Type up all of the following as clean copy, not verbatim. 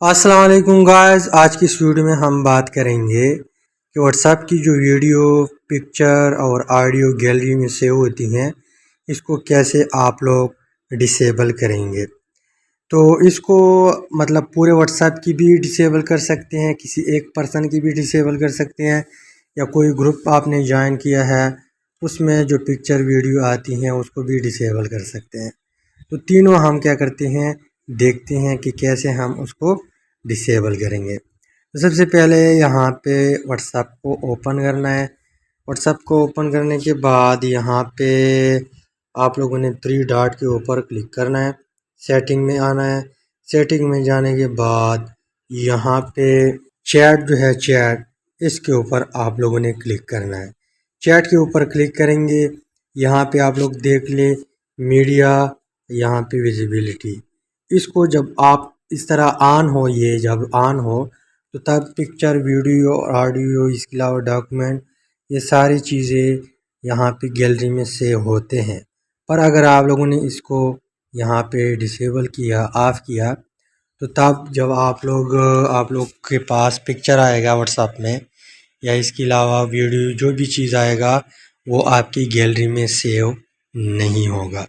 السلام علیکم گائز، آج کی اس ویڈیو میں ہم بات کریں گے کہ واٹس ایپ کی جو ویڈیو، پکچر اور آڈیو گیلری میں سیو ہوتی ہیں اس کو کیسے آپ لوگ ڈسیبل کریں گے۔ تو اس کو پورے واٹس ایپ کی بھی ڈسیبل کر سکتے ہیں، کسی ایک پرسن کی بھی ڈسیبل کر سکتے ہیں، یا کوئی گروپ آپ نے جوائن کیا ہے اس میں جو پکچر ویڈیو آتی ہیں اس کو بھی ڈسیبل کر سکتے ہیں۔ تو تینوں ہم کیا کرتے ہیں، دیکھتے ہیں کہ کیسے ہم اس کو ڈسیبل کریں گے۔ تو سب سے پہلے یہاں پہ واٹس ایپ کو اوپن کرنا ہے۔ واٹس ایپ کو اوپن کرنے کے بعد یہاں پہ آپ لوگوں نے 3 ڈاٹ کے اوپر کلک کرنا ہے، سیٹنگ میں آنا ہے۔ سیٹنگ میں جانے کے بعد یہاں پہ چیٹ جو ہے، چیٹ اس کے اوپر آپ لوگوں نے کلک کرنا ہے۔ چیٹ کے اوپر کلک کریں گے، یہاں پہ آپ لوگ دیکھ لیں میڈیا، یہاں پہ ویزیبلٹی۔ اس کو جب آپ اس طرح آن ہو، یہ جب آن ہو تو تب پکچر، ویڈیو اور آڈیو، اس کے علاوہ ڈاکومنٹ، یہ ساری چیزیں یہاں پہ گیلری میں سیو ہوتے ہیں۔ پر اگر آپ لوگوں نے اس کو یہاں پہ ڈسیبل کیا، آف کیا، تو تب جب آپ لوگ کے پاس پکچر آئے گا واٹس ایپ میں، یا اس کے علاوہ ویڈیو جو بھی چیز آئے گا وہ آپ کی گیلری میں سیو نہیں ہوگا۔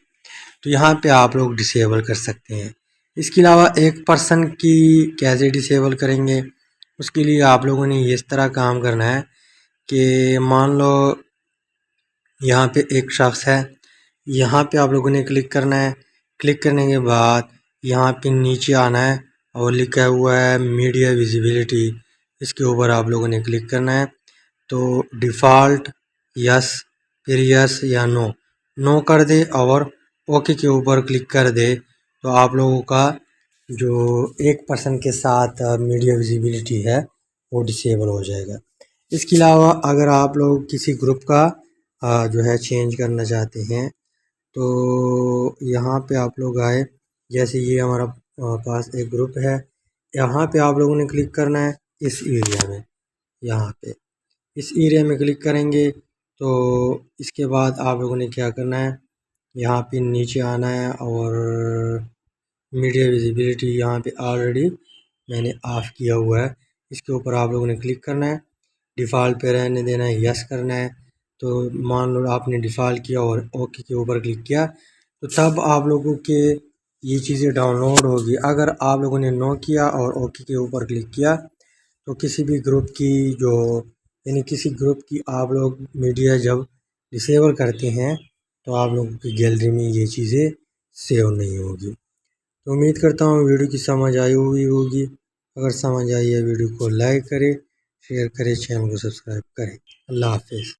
تو یہاں پہ آپ لوگ ڈسیبل کر سکتے ہیں۔ اس کے علاوہ ایک پرسن کی کیسے ڈسیبل کریں گے، اس کے لیے آپ لوگوں نے اس طرح کام کرنا ہے کہ مان لو یہاں پہ ایک شخص ہے، یہاں پہ آپ لوگوں نے کلک کرنا ہے۔ کلک کرنے کے بعد یہاں پہ نیچے آنا ہے اور لکھا ہوا ہے میڈیا ویزیبلٹی، اس کے اوپر آپ لوگوں نے کلک کرنا ہے۔ تو ڈیفالٹ یس، پھر یس یا نو کر دے اور اوکے کے اوپر کلک کر دے، تو آپ لوگوں کا جو ایک پرسن کے ساتھ میڈیا ویزیبلٹی ہے وہ ڈسیبل ہو جائے گا۔ اس کے علاوہ اگر آپ لوگ کسی گروپ کا جو ہے چینج کرنا چاہتے ہیں تو یہاں پہ آپ لوگ آئے، جیسے یہ ہمارا پاس ایک گروپ ہے، یہاں پہ آپ لوگوں نے کلک کرنا ہے اس ایریا میں۔ یہاں پہ اس ایریا میں کلک کریں گے تو اس کے بعد آپ لوگوں نے کیا کرنا ہے، یہاں پہ نیچے آنا ہے اور میڈیا ویزیبلٹی یہاں پہ آلریڈی میں نے آف کیا ہوا ہے، اس کے اوپر آپ لوگوں نے کلک کرنا ہے، ڈیفالٹ پہ رہنے دینا ہے، یس کرنا ہے۔ تو مان لو آپ نے ڈیفالٹ کیا اور اوکے کے اوپر کلک کیا، تو تب آپ لوگوں کے یہ چیزیں ڈاؤن لوڈ ہوگی۔ اگر آپ لوگوں نے نو کیا اور اوکے کے اوپر کلک کیا تو کسی بھی گروپ کی کسی گروپ کی آپ لوگ میڈیا جب ڈسیبل کرتے ہیں تو آپ لوگوں کی گیلری میں یہ چیزیں سیو نہیں ہوگی۔ تو امید کرتا ہوں ویڈیو کی سمجھ آئی ہوگی۔ اگر سمجھ آئی ہے ویڈیو کو لائک کرے، شیئر کرے، چینل کو سبسکرائب کرے۔ اللہ حافظ۔